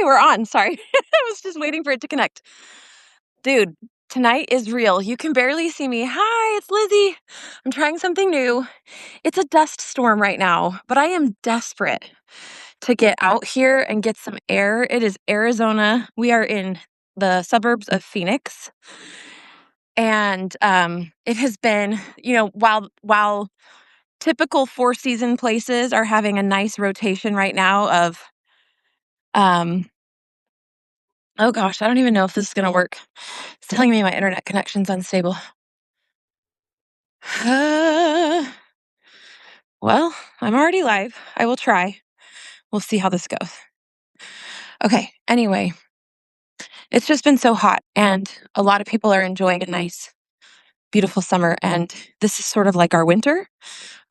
we're on. Sorry. I was just waiting for it to connect. Dude, tonight is real. You can barely see me. Hi, it's Lizzie. I'm trying something new. It's a dust storm right now, but I am desperate to get out here and get some air. It is Arizona. We are in the suburbs of Phoenix. And it has been, while typical four-season places are having a nice rotation right now of oh gosh, I don't even know if this is gonna work. It's telling me my internet connection's unstable. Well, I'm already live. I will try. We'll see how this goes. Okay, anyway, it's just been so hot, and a lot of people are enjoying a nice, beautiful summer, and this is sort of like our winter.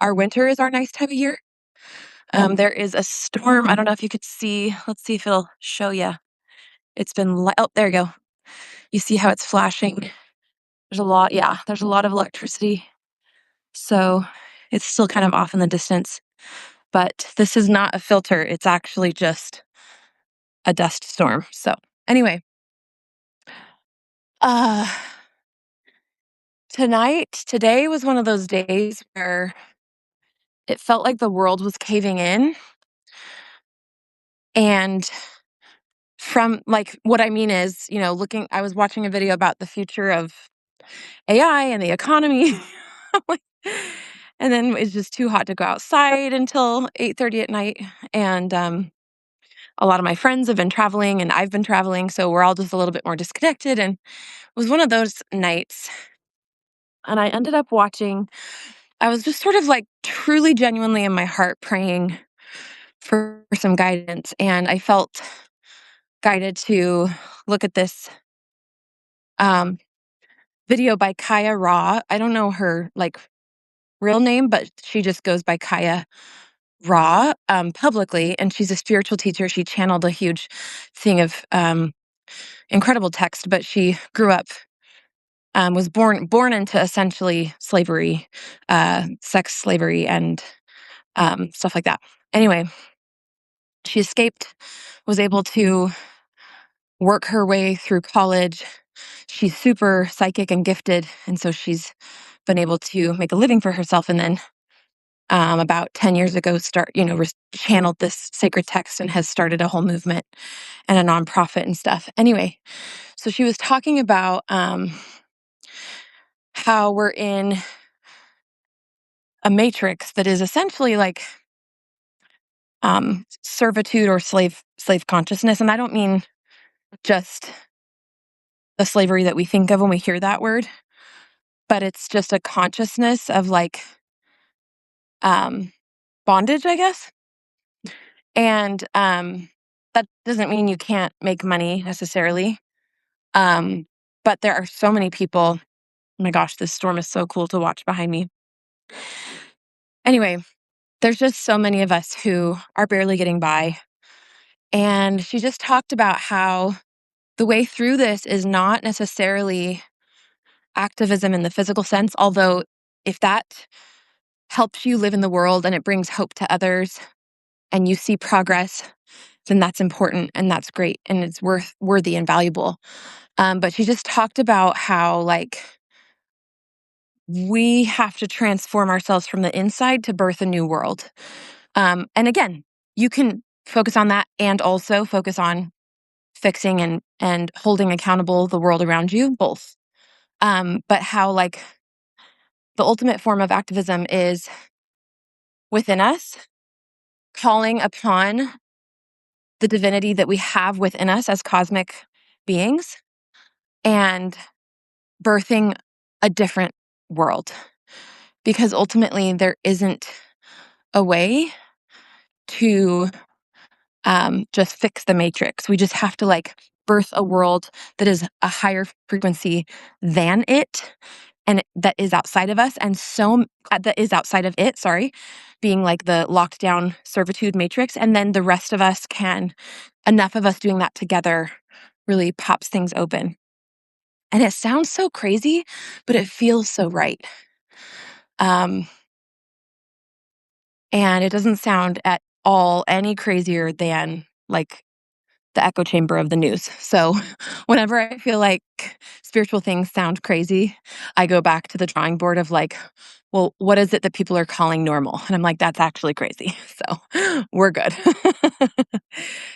Our winter is our nice time of year. There is a storm. I don't know if you could see. Let's see if it'll show you. It's been, oh, there you go. You see how it's flashing? There's a lot, yeah, there's a lot of electricity. So it's still kind of off in the distance. But this is not a filter. It's actually just a dust storm. So anyway, today was one of those days where it felt like the world was caving in. And from like, what I mean is, I was watching a video about the future of AI and the economy. And then it's just too hot to go outside until 8:30 at night. And a lot of my friends have been traveling and I've been traveling, so we're all just a little bit more disconnected. And it was one of those nights. And I ended up I was just sort of like truly genuinely in my heart praying for some guidance. And I felt guided to look at this video by Kaya Ra. I don't know her like real name, but she just goes by Kaya Ra publicly. And she's a spiritual teacher. She channeled a huge thing of incredible text, but she grew up, was born into essentially slavery, sex slavery, and stuff like that. Anyway, she escaped, was able to work her way through college. She's super psychic and gifted, and so she's been able to make a living for herself. And then about 10 years ago, channeled this sacred text and has started a whole movement and a nonprofit and stuff. Anyway, so she was talking about how we're in a matrix that is essentially like servitude or slave consciousness. And I don't mean just the slavery that we think of when we hear that word, but it's just a consciousness of like bondage, I guess. And that doesn't mean you can't make money necessarily. But there are so many people. Oh my gosh, this storm is so cool to watch behind me. Anyway, there's just so many of us who are barely getting by. And she just talked about how the way through this is not necessarily activism in the physical sense, although if that helps you live in the world and it brings hope to others and you see progress, then that's important and that's great and it's worthy and valuable. But she just talked about how like we have to transform ourselves from the inside to birth a new world. And again, you can focus on that and also focus on fixing and holding accountable the world around you, both. But how like the ultimate form of activism is within us, calling upon the divinity that we have within us as cosmic beings and birthing a different world. Because ultimately there isn't a way to just fix the matrix. We just have to like birth a world that is a higher frequency than it and that is outside of us, and so that is outside of it, sorry, being like the locked down servitude matrix. And then the rest of us enough of us doing that together really pops things open. And it sounds so crazy, but it feels so right. And it doesn't sound at all any crazier than like the echo chamber of the news. So whenever I feel like spiritual things sound crazy, I go back to the drawing board of like, well, what is it that people are calling normal? And I'm like, that's actually crazy. So we're good.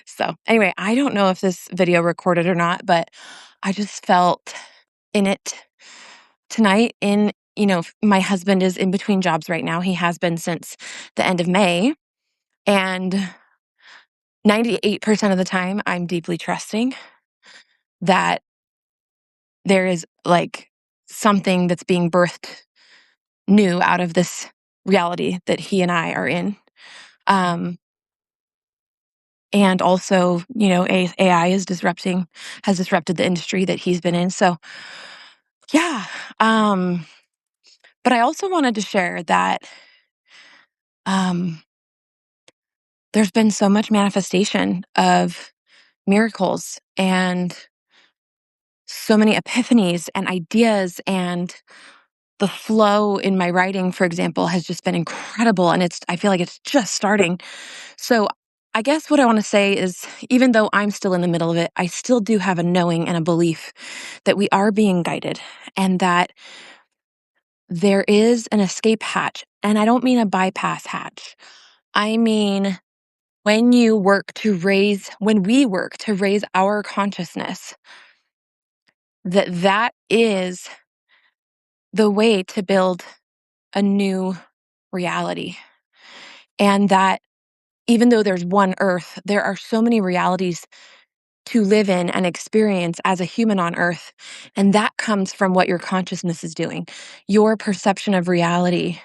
So anyway, I don't know if this video recorded or not, but I just felt in it tonight. My husband is in between jobs right now. He has been since the end of May. And 98% of the time, I'm deeply trusting that there is like something that's being birthed new out of this reality that he and I are in. And also, AI has disrupted the industry that he's been in. So, yeah. But I also wanted to share that um, there's been so much manifestation of miracles and so many epiphanies and ideas, and the flow in my writing, for example, has just been incredible. And I feel like it's just starting. So I guess what I want to say is, even though I'm still in the middle of it, I still do have a knowing and a belief that we are being guided and that there is an escape hatch. And I don't mean a bypass hatch. I mean, when we work to raise our consciousness, that is the way to build a new reality. And that even though there's one earth, there are so many realities to live in and experience as a human on earth. And that comes from what your consciousness is doing. Your perception of reality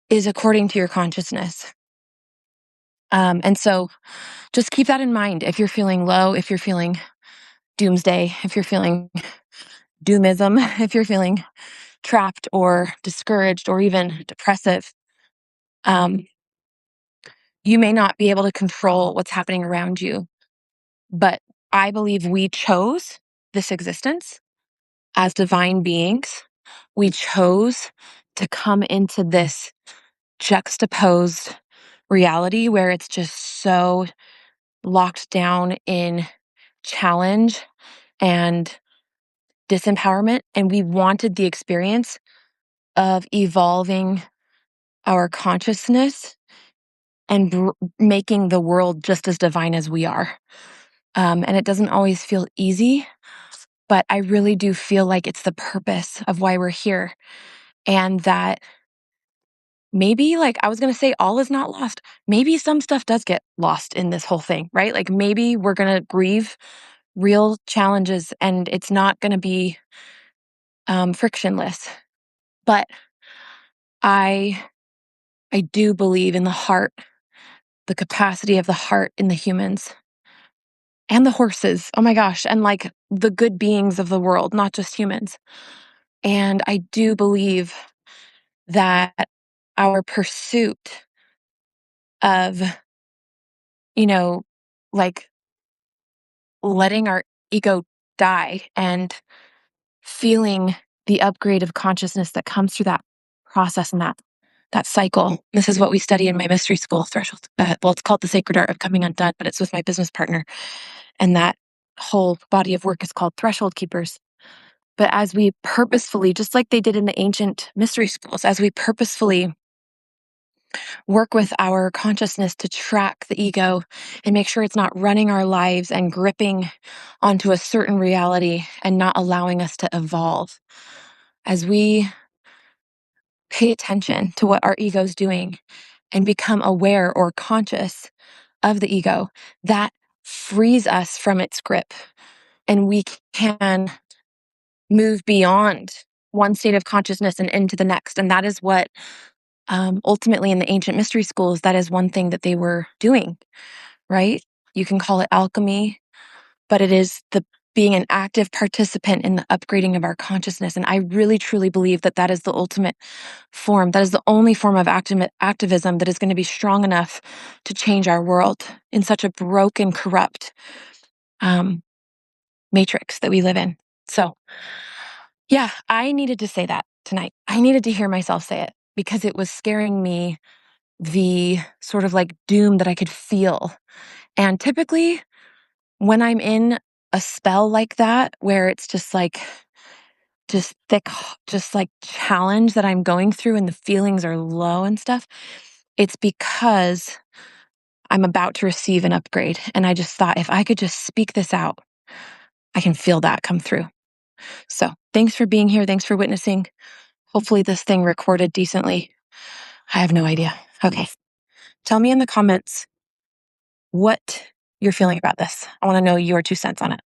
is according to your consciousness. And so just keep that in mind. If you're feeling low, if you're feeling doomsday, if you're feeling doomism, if you're feeling trapped or discouraged or even depressive, um, you may not be able to control what's happening around you. But I believe we chose this existence as divine beings. We chose to come into this juxtaposed reality where it's just so locked down in challenge and disempowerment. And we wanted the experience of evolving our consciousness and making the world just as divine as we are. And it doesn't always feel easy, but I really do feel like it's the purpose of why we're here. And that maybe, like, I was going to say all is not lost. Maybe some stuff does get lost in this whole thing, right? Like maybe we're going to grieve real challenges and it's not going to be frictionless. But I I do believe in the heart, the capacity of the heart in the humans and the horses. Oh my gosh. And like the good beings of the world, not just humans. And I do believe that our pursuit of, you know, like letting our ego die and feeling the upgrade of consciousness that comes through that process and that cycle. This is what we study in my mystery school, Threshold. Well, it's called The Sacred Art of Coming Undone, but it's with my business partner. And that whole body of work is called Threshold Keepers. But as we purposefully, just like they did in the ancient mystery schools, as we purposefully work with our consciousness to track the ego and make sure it's not running our lives and gripping onto a certain reality and not allowing us to evolve. As we pay attention to what our ego is doing and become aware or conscious of the ego, that frees us from its grip. And we can move beyond one state of consciousness and into the next. And that is what ultimately in the ancient mystery schools, that is one thing that they were doing, right? You can call it alchemy, but it is the being an active participant in the upgrading of our consciousness. And I really, truly believe that that is the ultimate form. That is the only form of activism that is going to be strong enough to change our world in such a broken, corrupt matrix that we live in. So, yeah, I needed to say that tonight. I needed to hear myself say it because it was scaring me, the sort of like doom that I could feel. And typically, when I'm in a spell like that, where it's just like, just thick, just like challenge that I'm going through and the feelings are low and stuff, it's because I'm about to receive an upgrade. And I just thought, if I could just speak this out, I can feel that come through. So thanks for being here. Thanks for witnessing. Hopefully this thing recorded decently. I have no idea. Okay. Tell me in the comments what you're feeling about this. I want to know your 2 cents on it.